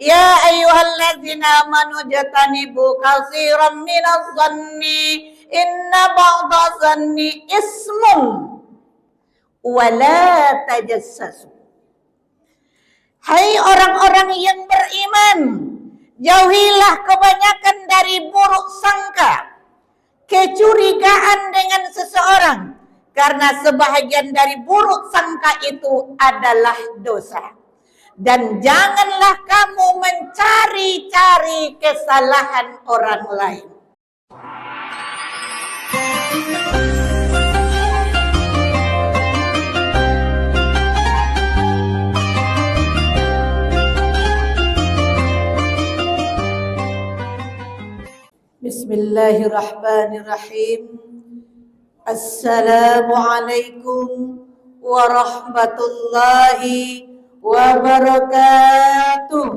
Ya ayyuhalladzina amanu jatanibu katsiran minadh dhanni inna ba'dadh dhanni ismun wa la tajassasu. Hai orang-orang yang beriman, jauhilah kebanyakan dari buruk sangka, kecurigaan dengan seseorang, karena sebahagian dari buruk sangka itu adalah dosa. Dan janganlah kamu mencari-cari kesalahan orang lain. Bismillahirrahmanirrahim. Assalamualaikum warahmatullahi wabarakatuh.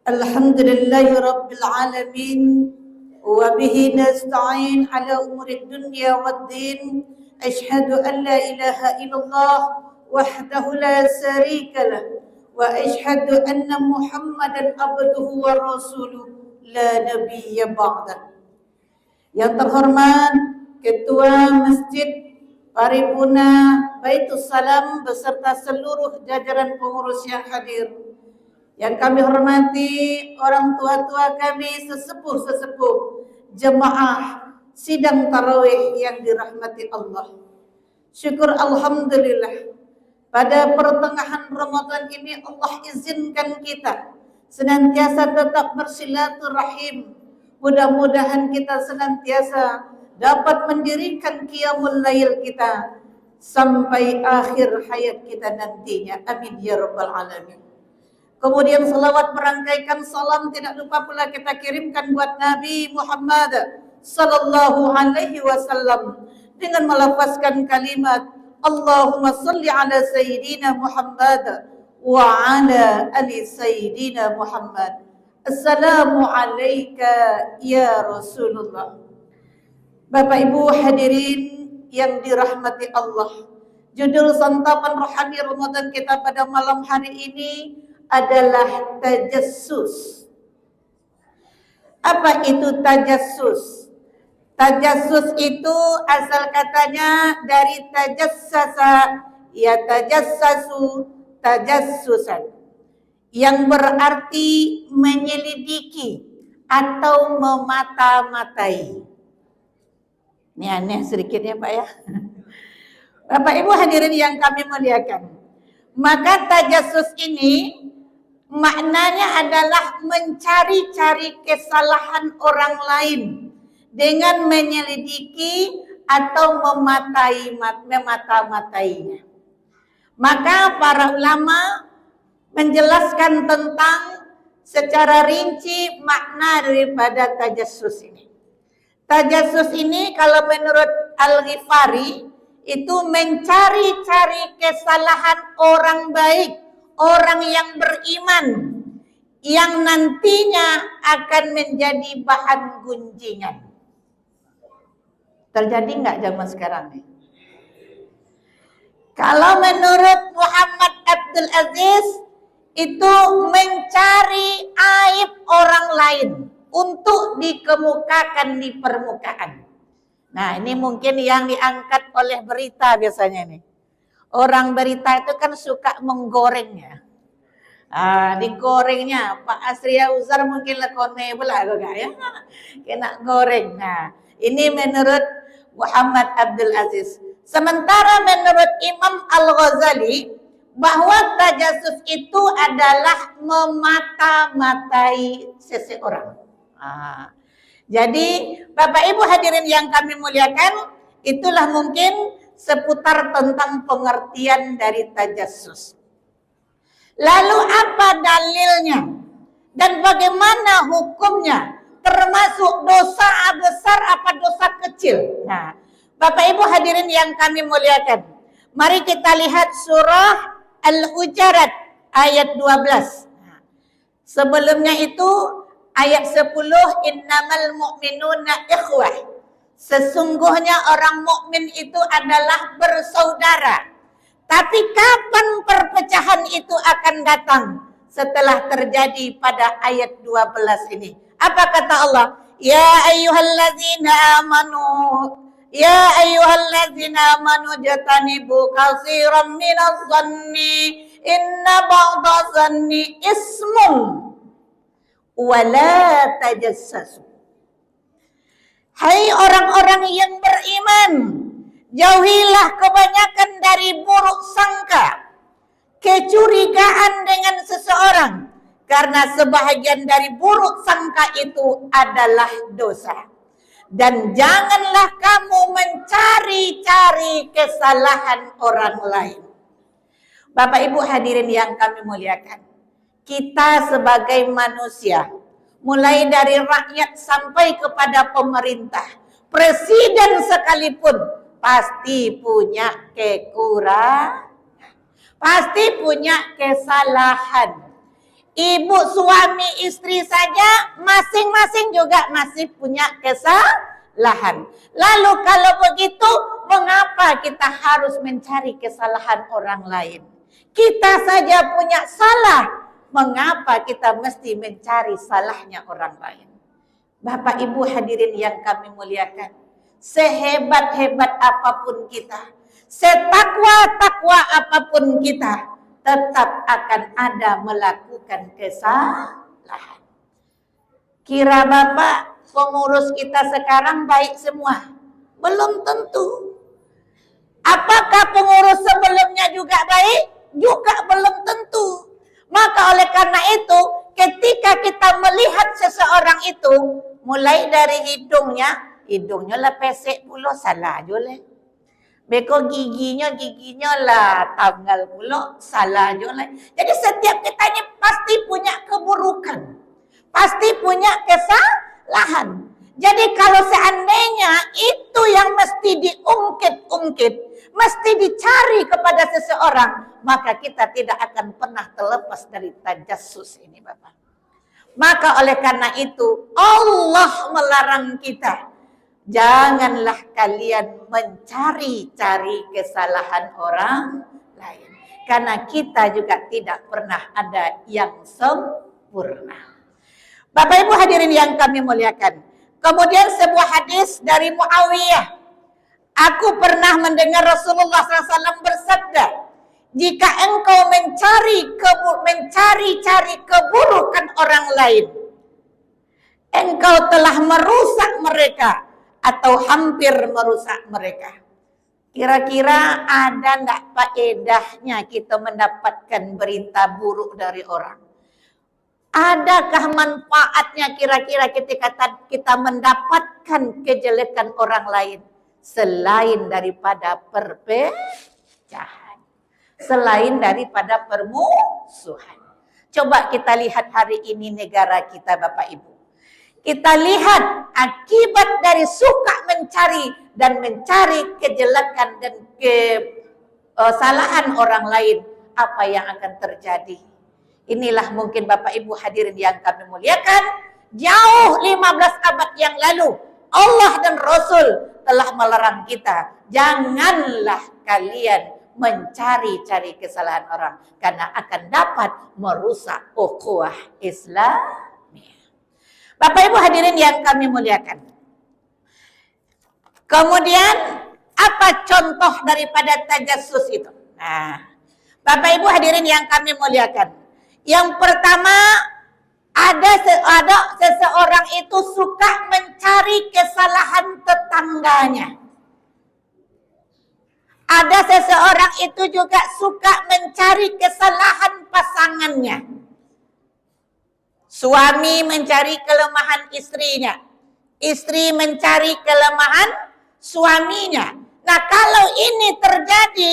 Alhamdulillahi rabbil alamin wa bihi nasta'in ala umurid dunya waddin. Asyhadu an la ilaha illallah wahdahu la syarika lah wa asyhadu anna Muhammadan abduhu wa rasuluh la nabiyya ba'dah. Yang terhormat Ketua Masjid Paripurna Baitus Salam beserta seluruh jajaran pengurus yang hadir. Yang kami hormati orang tua-tua kami, sesepuh-sesepuh jemaah sidang tarawih yang dirahmati Allah. Syukur alhamdulillah, pada pertengahan Ramadan ini Allah izinkan kita senantiasa tetap bersilaturahim. Mudah-mudahan kita senantiasa dapat mendirikan qiyamul lail kita sampai akhir hayat kita nantinya. Amin ya rabbal alamin. Kemudian salawat merangkaikan salam tidak lupa pula kita kirimkan buat Nabi Muhammad sallallahu alaihi wasallam dengan melafazkan kalimat Allahumma salli ala sayyidina Muhammad wa ala ali sayyidina Muhammad. Assalamu alayka ya Rasulullah. Bapak Ibu hadirin yang dirahmati Allah, judul santapan rohani Ramadan kita pada malam hari ini adalah tajassus. Apa itu tajassus? Tajassus itu asal katanya dari tajassasa, ya tajassasu tajassusan, yang berarti menyelidiki atau memata-matai. Ini aneh sedikit ya Pak ya. Bapak Ibu hadirin yang kami muliakan. Maka tajassus ini maknanya adalah mencari-cari kesalahan orang lain dengan menyelidiki atau memata-matainya. Maka para ulama menjelaskan tentang secara rinci makna daripada tajassus ini. Tajassus ini kalau menurut Al-Ghifari itu mencari-cari kesalahan orang baik, orang yang beriman, yang nantinya akan menjadi bahan gunjingan. Terjadi nggak zaman sekarang nih? Kalau menurut Muhammad Abdul Aziz itu mencari aib orang lain untuk dikemukakan di permukaan. Nah, ini mungkin yang diangkat oleh berita biasanya nih. Orang berita itu kan suka menggorengnya. Digorengnya Pak Asria Uzar mungkin lekone pula kok ya. Kena goreng. Nah, ini menurut Muhammad Abdul Aziz. Sementara menurut Imam Al-Ghazali bahwa tajassus itu adalah memata-matai seseorang. Jadi Bapak Ibu hadirin yang kami muliakan, itulah mungkin seputar tentang pengertian dari tajassus. Lalu apa dalilnya dan bagaimana hukumnya, termasuk dosa besar apa dosa kecil? Nah, Bapak Ibu hadirin yang kami muliakan, mari kita lihat surah Al-Hujurat ayat 12. Sebelumnya itu ayat 10, innamal mu'minuna ikhwah. Sesungguhnya orang mukmin itu adalah bersaudara. Tapi kapan perpecahan itu akan datang? Setelah terjadi pada ayat 12 ini. Apa kata Allah? Ya ayyuhalladzina amanu jatanibu katsiran minadh dhanni inna ba'dha dhanni ismun wala tajassasu. Hai orang-orang yang beriman, jauhilah kebanyakan dari buruk sangka, kecurigaan dengan seseorang, karena sebahagian dari buruk sangka itu adalah dosa. Dan janganlah kamu mencari-cari kesalahan orang lain. Bapak Ibu hadirin yang kami muliakan, kita sebagai manusia, mulai dari rakyat sampai kepada pemerintah, presiden sekalipun, pasti punya kekurangan, pasti punya kesalahan. Ibu, suami, istri saja masing-masing juga masih punya kesalahan. Lalu kalau begitu, mengapa kita harus mencari kesalahan orang lain? Kita saja punya salah, mengapa kita mesti mencari salahnya orang lain? Bapak Ibu hadirin yang kami muliakan, sehebat-hebat apapun kita, setakwa-takwa apapun kita, tetap akan ada melakukan kesalahan. Kira Bapak pengurus kita sekarang baik semua? Belum tentu. Apakah pengurus sebelumnya juga baik? Juga belum tentu. Maka oleh karena itu, ketika kita melihat seseorang itu, mulai dari hidungnya lah pesek pula, salah joleh. Beko giginya lah tanggal pula, salah joleh. Jadi setiap kita ini pasti punya keburukan, pasti punya kesalahan. Jadi kalau seandainya itu yang mesti diungkit-ungkit, mesti dicari kepada seseorang, maka kita tidak akan pernah terlepas dari tajassus ini, Bapak. Maka oleh karena itu Allah melarang kita, janganlah kalian mencari-cari kesalahan orang lain. Karena kita juga tidak pernah ada yang sempurna. Bapak Ibu hadirin yang kami muliakan. Kemudian sebuah hadis dari Muawiyah. Aku pernah mendengar Rasulullah SAW bersabda, jika engkau mencari-cari keburukan orang lain, engkau telah merusak mereka atau hampir merusak mereka. Kira-kira ada enggak faedahnya kita mendapatkan berita buruk dari orang? Adakah manfaatnya kira-kira ketika kita mendapatkan kejelekan orang lain? Selain daripada perpecahan, selain daripada permusuhan. Coba kita lihat hari ini negara kita, Bapak Ibu. Kita lihat akibat dari suka mencari dan mencari kejelekan dan kesalahan orang lain, apa yang akan terjadi? Inilah mungkin Bapak Ibu hadirin yang kami muliakan, jauh 15 abad yang lalu Allah dan Rasul telah melarang kita, janganlah kalian mencari-cari kesalahan orang, karena akan dapat merusak ukhuwah Islamiyah. Bapak Ibu hadirin yang kami muliakan. Kemudian apa contoh daripada tajassus itu? Nah, Bapak Ibu hadirin yang kami muliakan. Yang pertama, ada seseorang itu suka mencari kesalahan tetangganya. Ada seseorang itu juga suka mencari kesalahan pasangannya. Suami mencari kelemahan istrinya, istri mencari kelemahan suaminya. Nah, kalau ini terjadi,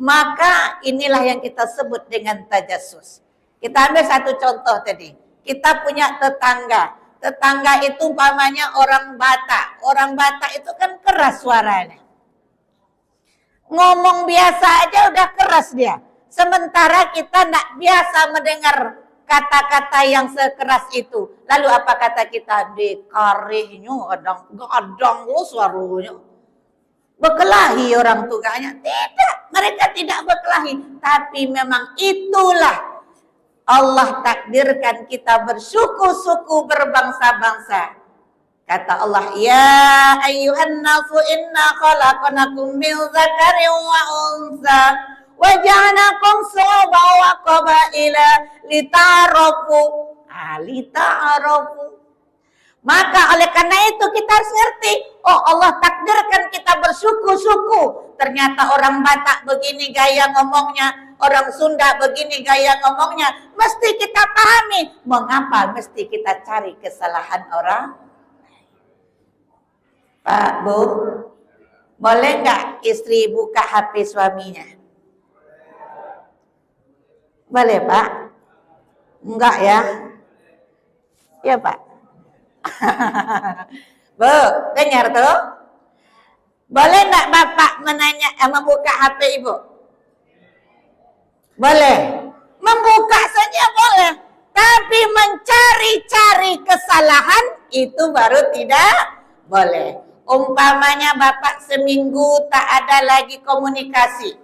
maka inilah yang kita sebut dengan tajassus. Kita ambil satu contoh tadi. Kita punya tetangga. Tetangga itu umpamanya orang Batak. Orang Batak itu kan keras suaranya. Ngomong biasa aja udah keras dia. Sementara kita tidak biasa mendengar kata-kata yang sekeras itu. Lalu apa kata kita? Dikarihnya, gadang lo suaranya. berkelahi orang tuanya. Tidak, mereka tidak berkelahi. Tapi memang itulah Allah takdirkan kita bersuku-suku berbangsa-bangsa. Kata Allah, ya ayyuhan nasu inna khalaqnakum min dzakarin wa unsa wa ja'alnakum syu'uban wa qabaila lita'arafu. Lita'arafu. Maka oleh karena itu kita harus ngerti, oh Allah takdirkan kita bersuku-suku. Ternyata orang Batak begini gaya ngomongnya, orang Sunda begini gaya ngomongnya. Mesti kita pahami mengapa mesti kita cari kesalahan orang. Pak, Bu, boleh nggak istri buka HP suaminya? Boleh, Pak? Enggak ya? Ya, Pak. Bu, dengar tuh? Boleh nggak Bapak membuka HP Ibu? Boleh. Membuka saja boleh. Tapi mencari-cari kesalahan itu baru tidak boleh. Umpamanya Bapak seminggu tak ada lagi komunikasi.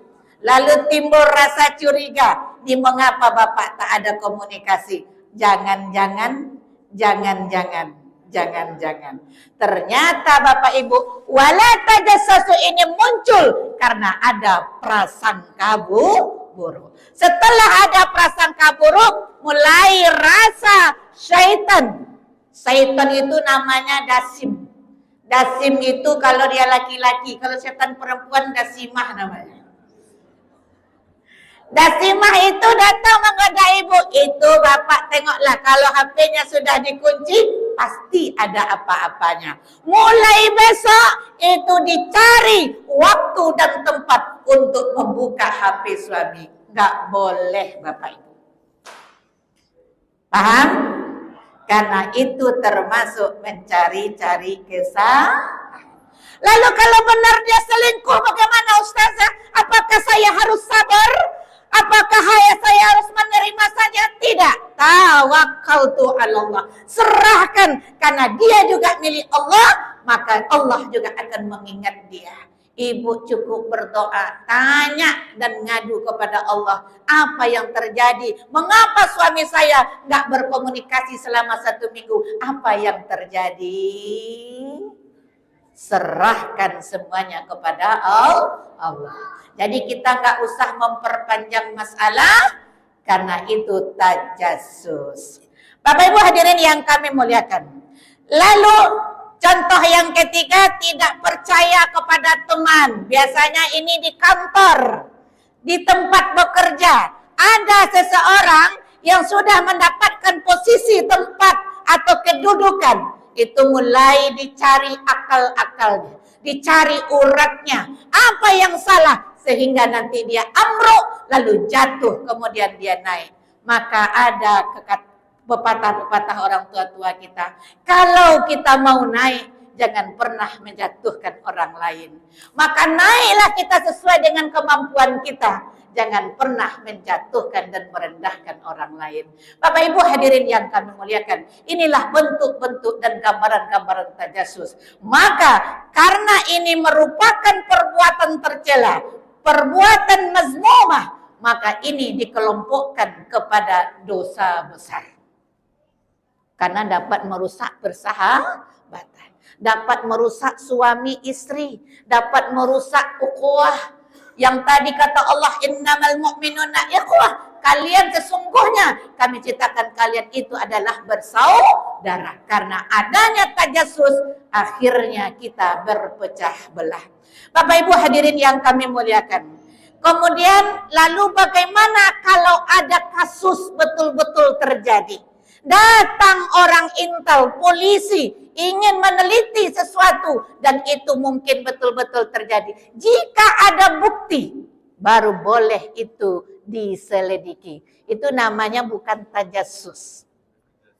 Lalu timbul rasa curiga. Di mengapa Bapak tak ada komunikasi? Jangan-jangan. Ternyata Bapak Ibu, wala tajassasu ini muncul karena ada prasangka buruk. Setelah ada prasangka buruk, mulai rasa syaitan. Syaitan itu namanya dasim. Dasim itu kalau dia laki-laki, kalau setan perempuan dasimah namanya. Dasimah itu datang menggoda ibu. Itu Bapak tengoklah, kalau HP-nya sudah dikunci, pasti ada apa-apanya. Mulai besok itu dicari waktu dan tempat untuk membuka HP suami. Nggak boleh Bapak Ibu. Paham? Karena itu termasuk mencari-cari kesalahan. Lalu kalau benar dia selingkuh, bagaimana Ustazah? Apakah saya harus sabar? Apakah saya harus menerima saja? Tidak. Tawakkaltu 'ala Allah. Serahkan, karena dia juga milik Allah, maka Allah juga akan mengingat dia. Ibu cukup berdoa, tanya dan ngadu kepada Allah. Apa yang terjadi? Mengapa suami saya nggak berkomunikasi selama 1 minggu? Apa yang terjadi? Serahkan semuanya kepada Allah. Jadi kita nggak usah memperpanjang masalah, karena itu tajassus. Bapak Ibu hadirin yang kami muliakan. Lalu contoh yang ketiga, tidak percaya kepada teman. Biasanya ini di kantor, di tempat bekerja. Ada seseorang yang sudah mendapatkan posisi tempat atau kedudukan. Itu mulai dicari akal-akalnya, dicari uratnya. Apa yang salah? Sehingga nanti dia amruk, lalu jatuh, kemudian dia naik. Maka ada pepatah-pepatah orang tua-tua kita. Kalau kita mau naik, jangan pernah menjatuhkan orang lain. Maka naiklah kita sesuai dengan kemampuan kita. Jangan pernah menjatuhkan dan merendahkan orang lain. Bapak Ibu hadirin yang kami muliakan, inilah bentuk-bentuk dan gambaran-gambaran tajassus. Maka karena ini merupakan perbuatan tercela, perbuatan mazmumah, maka ini dikelompokkan kepada dosa besar. Karena dapat merusak persahabatan, dapat merusak suami istri, dapat merusak ukhuwah. Yang tadi kata Allah, innamal mu'minuna ikhwah. Kalian sesungguhnya kami ciptakan kalian itu adalah bersaudara. Karena adanya tajassus, akhirnya kita berpecah belah. Bapak Ibu hadirin yang kami muliakan. Kemudian lalu bagaimana kalau ada kasus betul-betul terjadi? Datang orang intel, polisi, ingin meneliti sesuatu dan itu mungkin betul-betul terjadi. Jika ada bukti, baru boleh itu diselidiki. Itu namanya bukan tajassus.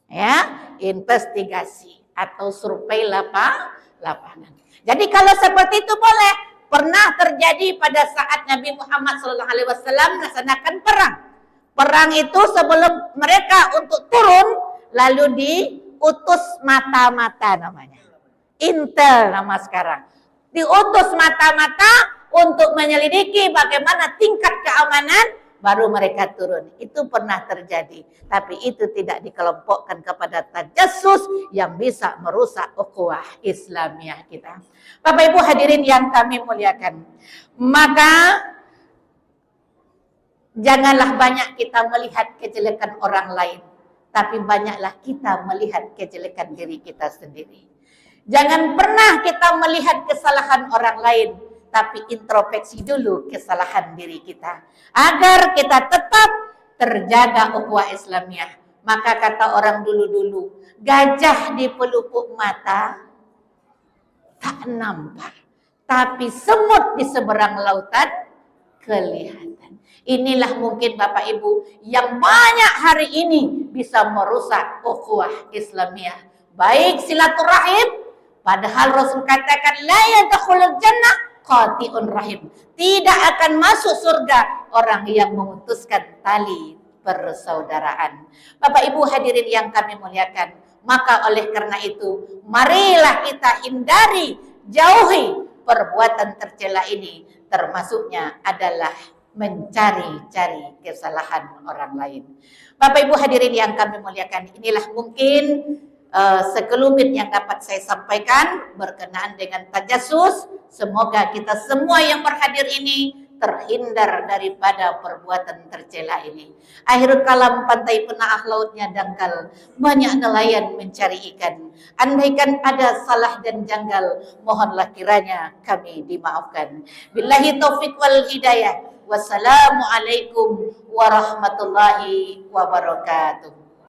Ya, investigasi atau survei lapangan. Jadi kalau seperti itu boleh. Pernah terjadi pada saat Nabi Muhammad SAW melaksanakan perang. Perang itu sebelum mereka untuk turun, lalu diutus mata-mata namanya. Intel nama sekarang. diutus mata-mata untuk menyelidiki bagaimana tingkat keamanan, baru mereka turun. Itu pernah terjadi. Tapi itu tidak dikelompokkan kepada tajassus yang bisa merusak ukhuwah Islamiyah kita. Bapak Ibu hadirin yang kami muliakan. Maka janganlah banyak kita melihat kejelekan orang lain, tapi banyaklah kita melihat kejelekan diri kita sendiri. Jangan pernah kita melihat kesalahan orang lain, tapi introspeksi dulu kesalahan diri kita. Agar kita tetap terjaga ukhuwah Islamiyah. Maka kata orang dulu-dulu, gajah di pelupuk mata tak nampak, tapi semut di seberang lautan kelihatan. Inilah mungkin Bapak Ibu yang banyak hari ini bisa merusak ukhuwah Islamiyah. Baik silaturahim, padahal Rasul katakan la yadkhulul jannah qati'un rahim. Tidak akan masuk surga orang yang memutuskan tali persaudaraan. Bapak Ibu hadirin yang kami muliakan, maka oleh karena itu marilah kita hindari, jauhi perbuatan tercela ini, termasuknya adalah mencari-cari kesalahan orang lain. Bapak Ibu hadirin yang kami muliakan, inilah mungkin sekelumit yang dapat saya sampaikan berkenaan dengan tajassus. Semoga kita semua yang berhadir ini terhindar daripada perbuatan tercela ini. Akhirul kalam, pantai penaah lautnya dangkal, banyak nelayan mencari ikan. Andaikan ada salah dan janggal, mohonlah kiranya kami dimaafkan. Billahi taufiq wal hidayah. Wassalamualaikum warahmatullahi wabarakatuh.